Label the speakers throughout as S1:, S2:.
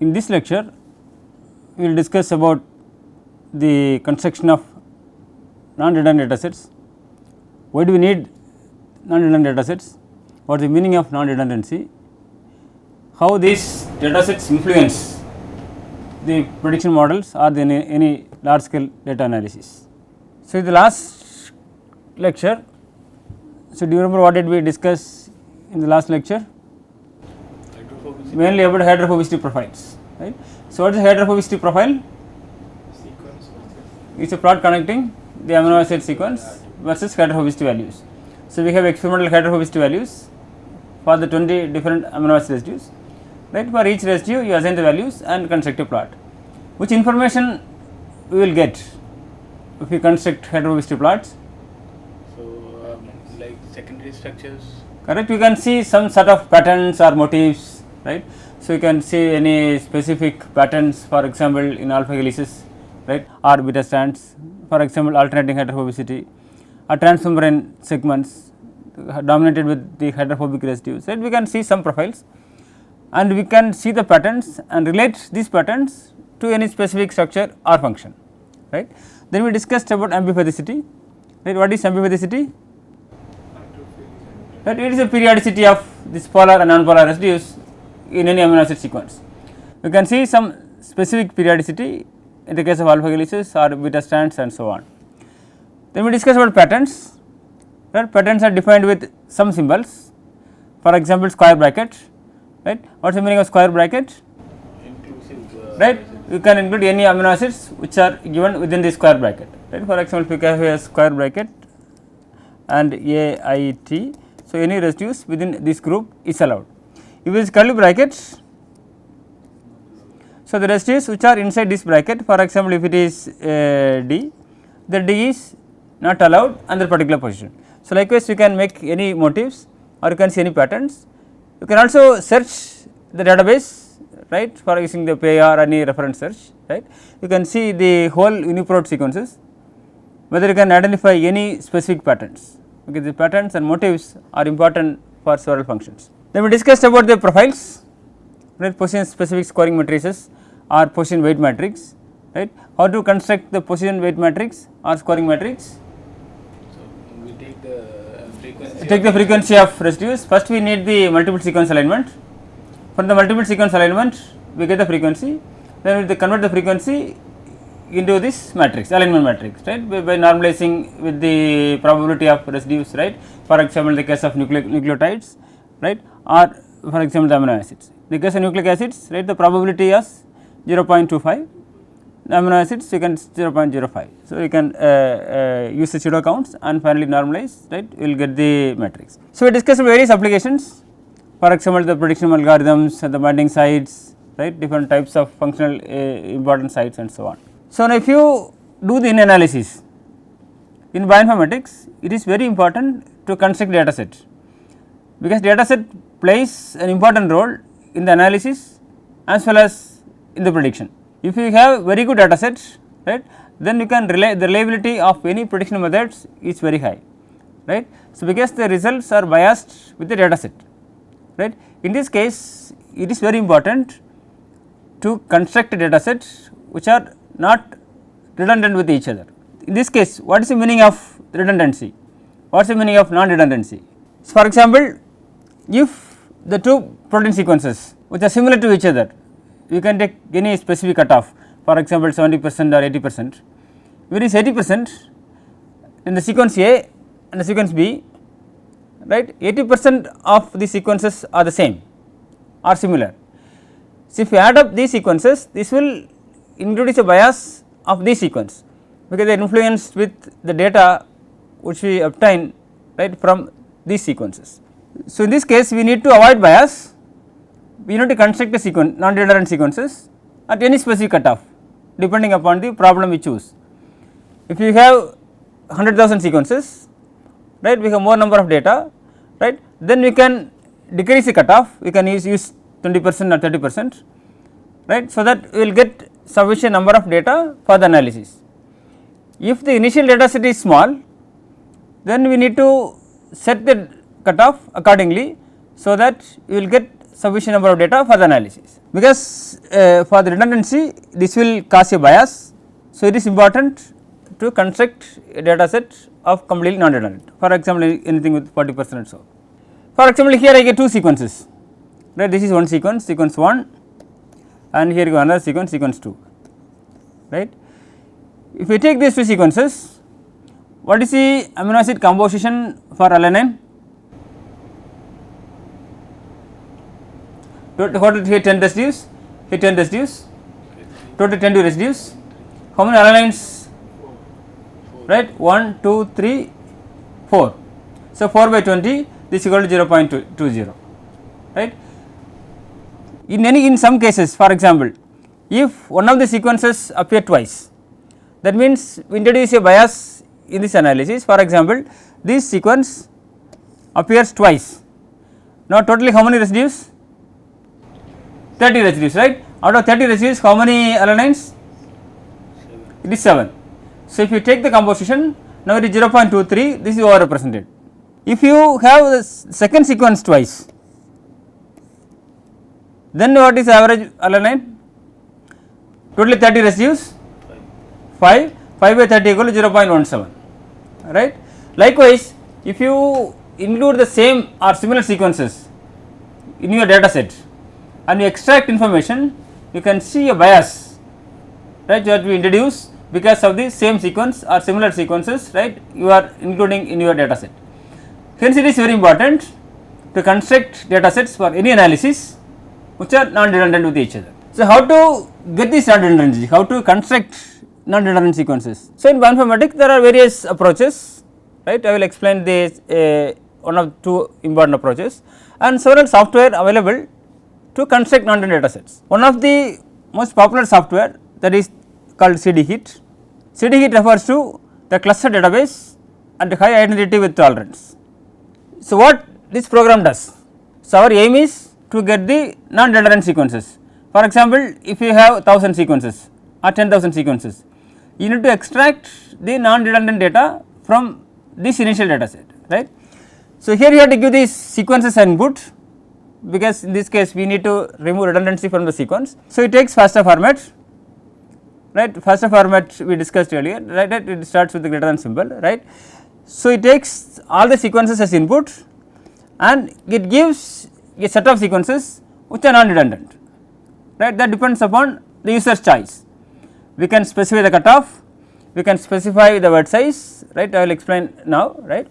S1: In this lecture we will discuss about the construction of non-redundant datasets. Why do we need non-redundant datasets? What is the meaning of non-redundancy? How these datasets influence the prediction models or the any large scale data analysis. So, in the last lecture, so do you remember what did we discuss in the last lecture? Mainly about hydrophobicity profiles, right. So, what is hydrophobicity profile? It is a plot connecting the amino acid sequence versus hydrophobicity values. So, we have experimental hydrophobicity values for the 20 different amino acid residues, right. For each residue you assign the values and construct a plot. Which information we will get if we construct hydrophobicity plots?
S2: So, like secondary structures.
S1: Correct. You can see some sort of patterns or motifs, right. So, you can see any specific patterns, for example, in alpha helices, right, or beta strands, for example, alternating hydrophobicity or transmembrane segments dominated with the hydrophobic residues, right. We can see some profiles and we can see the patterns and relate these patterns to any specific structure or function, right. Then we discussed about ambiphasicity, right. What is ambiphasicity? Right, it is a periodicity of this polar and non-polar residues in any amino acid sequence. You can see some specific periodicity in the case of alpha helices or beta strands and so on. Then we discuss about patterns, right. Patterns are defined with some symbols, for example, square bracket, right. What is the meaning of square bracket?
S2: Inclusive.
S1: Right, you can include any amino acids which are given within the square bracket, right. For example, if you have a square bracket and AIT, so any residues within this group is allowed. If it is curly brackets, so the residues which are inside this bracket, for example, if it is D, the D is not allowed under particular position. So, likewise you can make any motifs or you can see any patterns. You can also search the database, right, for using the PAR or any reference search, right. You can see the whole uniprot sequences, whether you can identify any specific patterns. Okay, the patterns and motifs are important for several functions. Then we discussed about the profiles, right, position specific scoring matrices or position weight matrix, right. How to construct the position weight matrix or scoring matrix?
S2: So, we take the frequency.
S1: Take the frequency of residues. First we need the multiple sequence alignment. From the multiple sequence alignment we get the frequency, then we convert the frequency into this matrix, alignment matrix, right, by normalizing with the probability of residues, right. For example, the case of nucleotides, right, or for example the amino acids. In the case of nucleic acids, right, the probability is 0.25, the amino acids you can 0.05. So, you can use the pseudo counts and finally normalize, right, you will get the matrix. So, we discussed various applications, for example, the prediction algorithms and the binding sites, right, different types of functional important sites and so on. So, now if you do the analysis in bioinformatics, it is very important to construct data set, because data set plays an important role in the analysis as well as in the prediction. If you have very good data sets, right, then you can the reliability of any prediction methods is very high, right. So, because the results are biased with the data set, right. In this case, it is very important to construct data sets which are not redundant with each other. In this case, what is the meaning of redundancy? What is the meaning of non-redundancy? So, for example, if the two protein sequences which are similar to each other, you can take any specific cutoff, for example 70% or 80%. If it is 80% in the sequence A and the sequence B, right, 80% of the sequences are the same or similar. So, if you add up these sequences, this will introduce a bias of this sequence, because they are influenced with the data which we obtain, right, from these sequences. So, in this case we need to avoid bias, we need to construct a sequence non-redundant sequences at any specific cutoff depending upon the problem we choose. If you have 100,000 sequences, right, we have more number of data, right, then we can decrease the cutoff, we can use 20% or 30%, right, so that we will get sufficient number of data for the analysis. If the initial data set is small, then we need to set the cutoff accordingly, so that we will get sufficient number of data for the analysis, because for the redundancy this will cause a bias. So, it is important to construct a data set of completely non redundant, for example, anything with 40% or so. For example, here I get two sequences, right. This is one sequence, sequence 1, and here you go another sequence, sequence 2, right. If we take these two sequences, what is the amino acid composition for alanine? Total here 10 residues, here 10 residues, total 20 residues. How many alanines? Right, 1, 2, 3, 4. So, 4 by 20, this is equal to 0.20, right. In some cases, for example, if one of the sequences appear twice, that means we introduce a bias in this analysis. For example, this sequence appears twice. Now, totally how many residues? 30 residues, right. Out of 30 residues, how many alanines? It is 7. So, if you take the composition, now it is 0.23, this is over represented. If you have the second sequence twice, then what is average alanine? Totally 30 residues, 5 by 30 equal to 0.17, right. Likewise, if you include the same or similar sequences in your data set and you extract information, you can see a bias, right, that we introduce because of the same sequence or similar sequences, right, you are including in your data set. Hence, it is very important to construct data sets for any analysis which are non redundant with each other. So, how to get this non redundancy, how to construct non redundant sequences. So, in Bio-Informatics there are various approaches, right. I will explain this one of two important approaches, and several software available to construct non redundant data sets. One of the most popular software, that is called CDHeat. CDHeat refers to the cluster database and high identity with tolerance. So, what this program does? So, our aim is to get the non redundant sequences. For example, if you have 1000 sequences or 10,000 sequences, you need to extract the non redundant data from this initial data set, right. So, here you have to give these sequences an input, because in this case we need to remove redundancy from the sequence. So, it takes FASTA format, right. FASTA format we discussed earlier, right. It starts with the greater than symbol, right. So, it takes all the sequences as input and it gives a set of sequences which are non redundant, right. That depends upon the user's choice. We can specify the cutoff, we can specify the word size, right. I will explain now, right.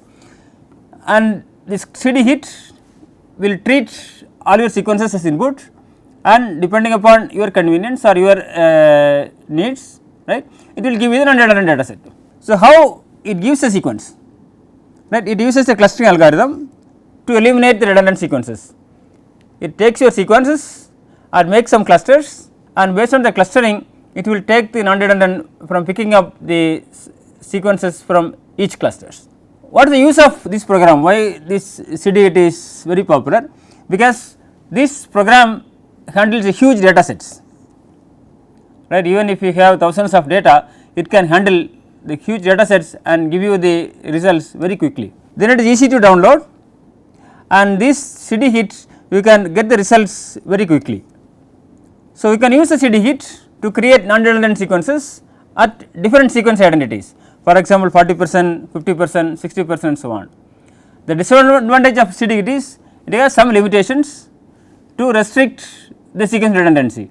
S1: And this CDHeat will treat all your sequences as input, and depending upon your convenience or your needs, right, it will give you the non redundant data set. So, how it gives a sequence, right. It uses a clustering algorithm to eliminate the redundant sequences. It takes your sequences or makes some clusters, and based on the clustering it will take the non redundant from picking up the sequences from each clusters. What is the use of this program? Why this CDHeat is very popular? Because this program handles a huge data sets, right. Even if you have thousands of data, it can handle the huge data sets and give you the results very quickly. Then it is easy to download, and this CDHeat you can get the results very quickly. So, we can use the CDHeat to create non redundant sequences at different sequence identities, for example 40%, 50%, 60% and so on. The disadvantage of CDHeat is it has some limitations to restrict the sequence redundancy,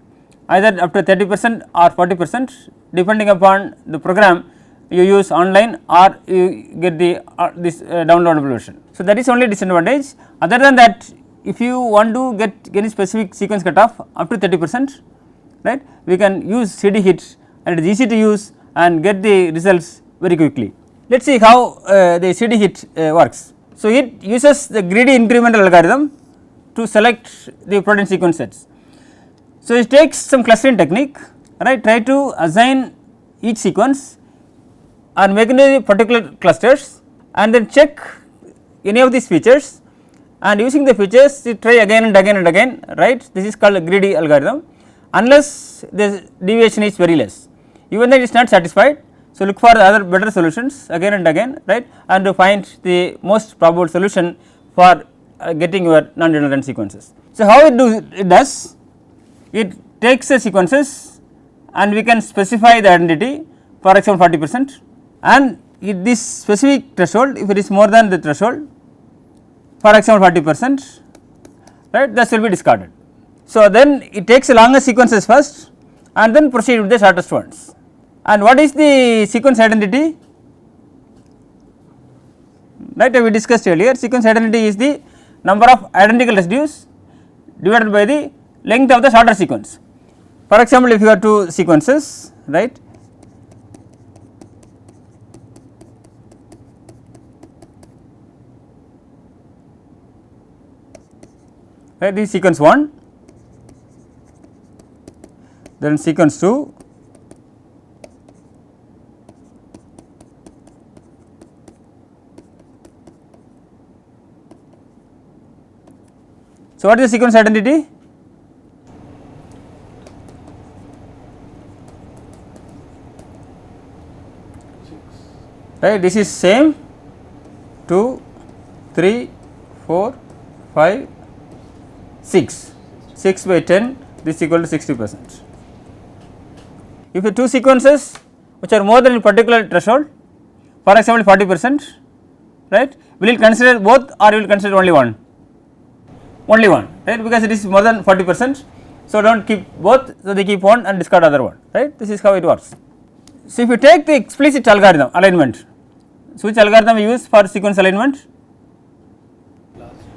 S1: either up to 30% or 40% depending upon the program you use online or you get the this downloadable version. So, that is only disadvantage. Other than that, if you want to get any specific sequence cutoff up to 30%, right, we can use CDHeat, and it is easy to use and get the results very quickly. Let us see how the CDHeat works. So, it uses the greedy incremental algorithm to select the protein sequence sets. So, it takes some clustering technique, right, try to assign each sequence and make into particular clusters, and then check any of these features, and using the features you try again and again and again, right. This is called a greedy algorithm, unless the deviation is very less. Even then it is not satisfied. So, look for other better solutions again and again, right, and to find the most probable solution for getting your non-redundant sequences. So, how it does? It takes the sequences and we can specify the identity, for example 40%, and this specific threshold, if it is more than the threshold, for example 40%, right, that will be discarded. So, then it takes the longest sequences first and then proceed with the shortest ones. And what is the sequence identity? Right, we discussed earlier, sequence identity is the number of identical residues divided by the length of the shorter sequence. For example, if you have two sequences, right, this is sequence 1, then sequence 2, so what is the sequence identity? Right, this is same 2, 3, 4, 5, 6, 6 by 10, this is equal to 60%. If the two sequences which are more than a particular threshold, for example 40%, right, will you consider both or will you consider only one? Only one, right, because it is more than 40%, so do not keep both, so they keep one and discard other one, right, this is how it works. So, if you take the explicit algorithm alignment, so which algorithm we use for sequence alignment?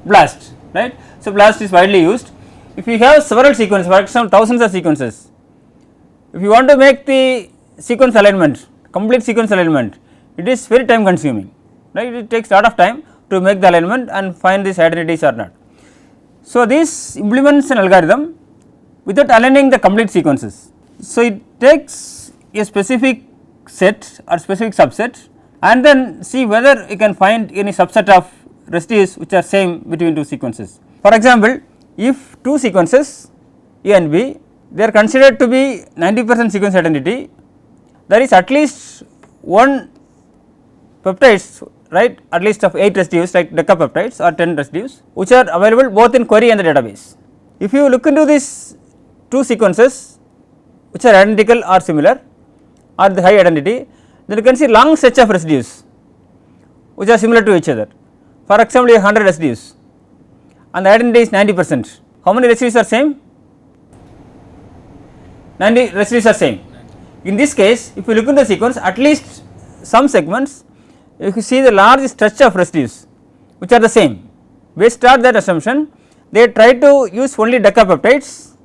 S1: BLAST, right. So, BLAST is widely used. If you have several sequences, for example thousands of sequences, if you want to make the sequence alignment, complete sequence alignment, it is very time consuming, right, it takes a lot of time to make the alignment and find these identities or not. So, this implements an algorithm without aligning the complete sequences. So, it takes a specific set or specific subset and then see whether you can find any subset of residues which are same between two sequences. For example, if two sequences A and B, they are considered to be 90% sequence identity, there is at least one peptides, right, at least of 8 residues like decapeptides or 10 residues which are available both in query and the database. If you look into these two sequences which are identical or similar or the high identity, then you can see long stretch of residues which are similar to each other. For example, 100 residues and the identity is 90%. How many residues are same? 90 residues are same. In this case, if you look in the sequence, at least some segments, if you see the large stretch of residues which are the same, based on that assumption, they try to use only decapeptides,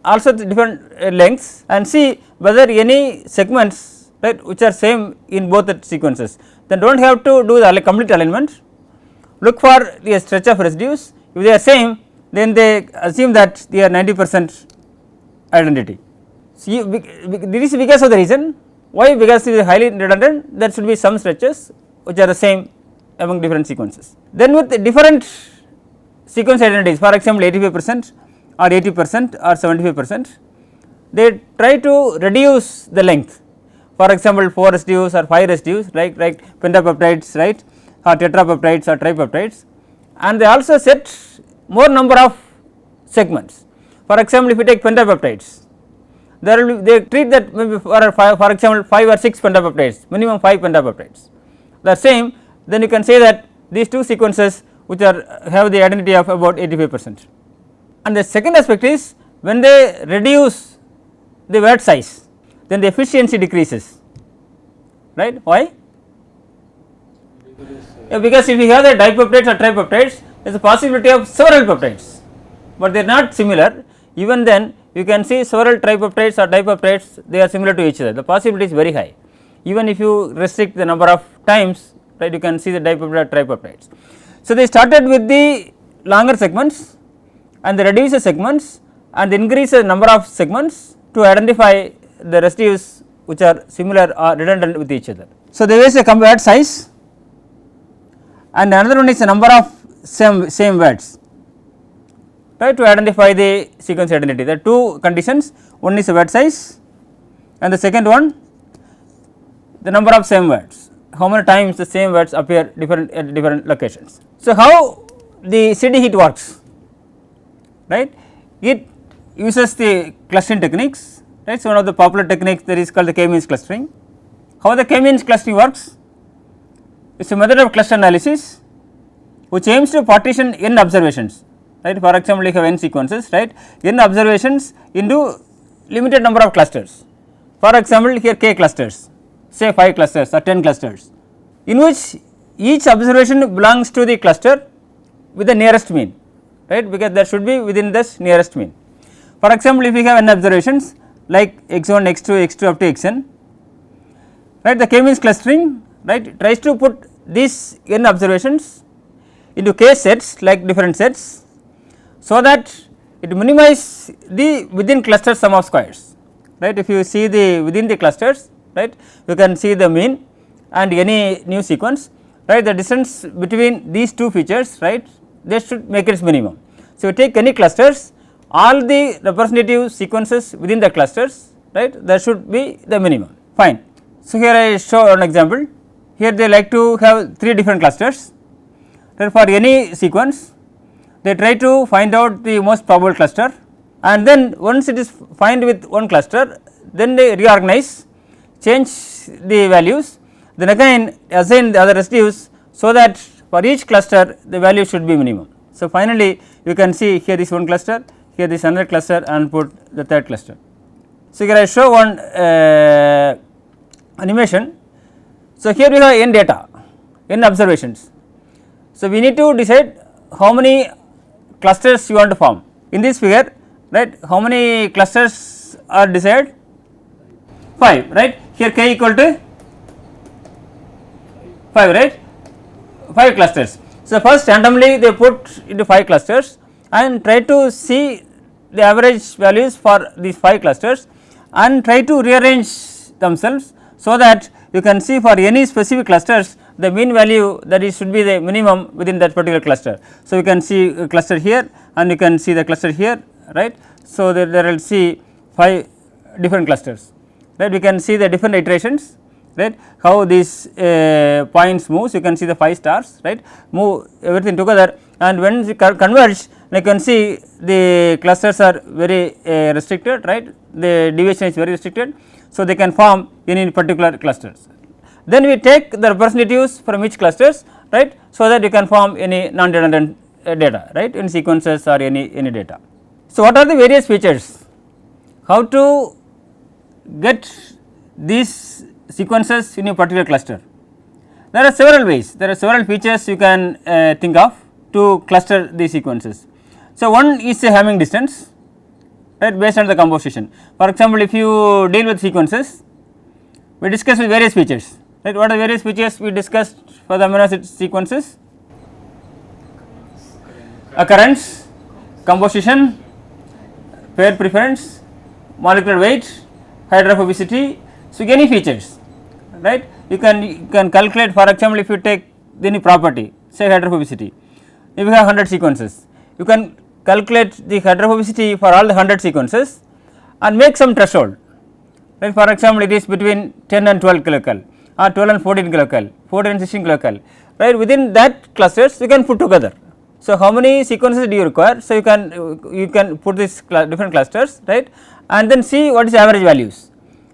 S1: also the different lengths, and see whether any segments, right, which are same in both the sequences. Then do not have to do the complete alignment, look for the stretch of residues. If they are same, then they assume that they are 90% identity. See, this is because of the reason why, because it is highly redundant, there should be some stretches which are the same among different sequences. Then with the different sequence identities, for example 85% or 80% or 75%, they try to reduce the length, for example 4 residues or 5 residues like pentapeptides, right, or tetrapeptides or tripeptides, and they also set more number of segments. For example, if you take pentapeptides, there will be, they treat that maybe for example 5 or 6 pentapeptides, minimum 5 pentapeptides, the same, then you can say that these two sequences which are have the identity of about 85%. And the second aspect is when they reduce the word size, then the efficiency decreases, right. Why? Because if you have the dipeptides or tripeptides, there is a possibility of several peptides, but they are not similar. Even then you can see several tripeptides or dipeptides, they are similar to each other, the possibility is very high. Even if you restrict the number of times, right, you can see the dipeptide tripeptides. So, they started with the longer segments and they reduce the segments and they increase the number of segments to identify the residues which are similar or redundant with each other. So, there is a word size and another one is the number of same words, right, to identify the sequence identity. There are two conditions, one is the word size and the second one the number of same words, how many times the same words appear different at different locations. So, how the CDHeat works, right. It uses the clustering techniques, right. So, one of the popular techniques that is called the kmeans clustering. How the kmeans clustering works? It is a method of cluster analysis which aims to partition n observations, right. For example, you have n sequences, right, n observations into limited number of clusters. For example, here k clusters, say 5 clusters or 10 clusters, in which each observation belongs to the cluster with the nearest mean, right, because there should be within this nearest mean. For example, if we have n observations like x1, x2, x2 up to xn, right, the k-means clustering, right, tries to put these n observations into k sets like different sets, so that it minimize the within cluster sum of squares, right. If you see the within the clusters, right, you can see the mean and any new sequence, right, the distance between these two features, right, they should make its minimum. So, you take any clusters, all the representative sequences within the clusters, right, there should be the minimum, fine. So, here I show an example. Here they like to have 3 different clusters, right. For any sequence they try to find out the most probable cluster, and then once it is find with one cluster, then they reorganize, change the values, then again assign the other residues, so that for each cluster the value should be minimum. So, finally, you can see here is one cluster, here this another cluster, and put the third cluster. So, here I show one animation. So, here we have n data, n observations. So, we need to decide how many clusters you want to form. In this figure, right, how many clusters are desired? 5, right. Here k equal to 5, right, 5 clusters. So, first randomly they put into 5 clusters and try to see the average values for these 5 clusters and try to rearrange themselves, so that you can see for any specific clusters the mean value that is should be the minimum within that particular cluster. So, you can see a cluster here and you can see the cluster here, right. So, there will see 5 different clusters, right. We can see the different iterations, right, how these points moves. You can see the 5 stars, right, move everything together, and when we converge, you can see the clusters are very restricted, right, the deviation is very restricted. So, they can form any particular clusters. Then we take the representatives from each clusters, right, so that you can form any non-dependent data, right, in sequences or any data. So, what are the various features? How to get these sequences in a particular cluster? There are several ways, there are several features you can think of to cluster these sequences. So, one is a Hamming distance, right, based on the composition. For example, if you deal with sequences, we discuss with various features, right. What are the various features we discussed for the amino acid sequences? Occurrence, composition, pair preference, molecular weight, hydrophobicity. So, any features, right, you can calculate. For example, if you take any property, say hydrophobicity, if you have 100 sequences, you can calculate the hydrophobicity for all the 100 sequences and make some threshold, right. For example, it is between 10 and 12 kilocal or 12 and 14 kilocal, 14 and 16 kilocal, right. Within that clusters you can put together. So, how many sequences do you require? So, you can put these different clusters, right, and then see what is the average values.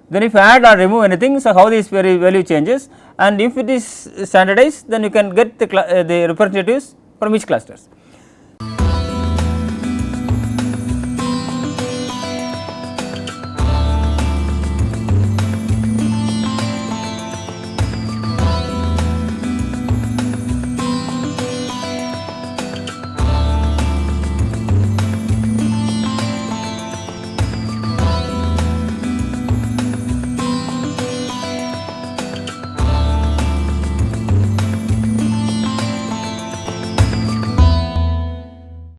S1: Then if you add or remove anything, so how this value changes, and if it is standardized, then you can get the representatives from each clusters.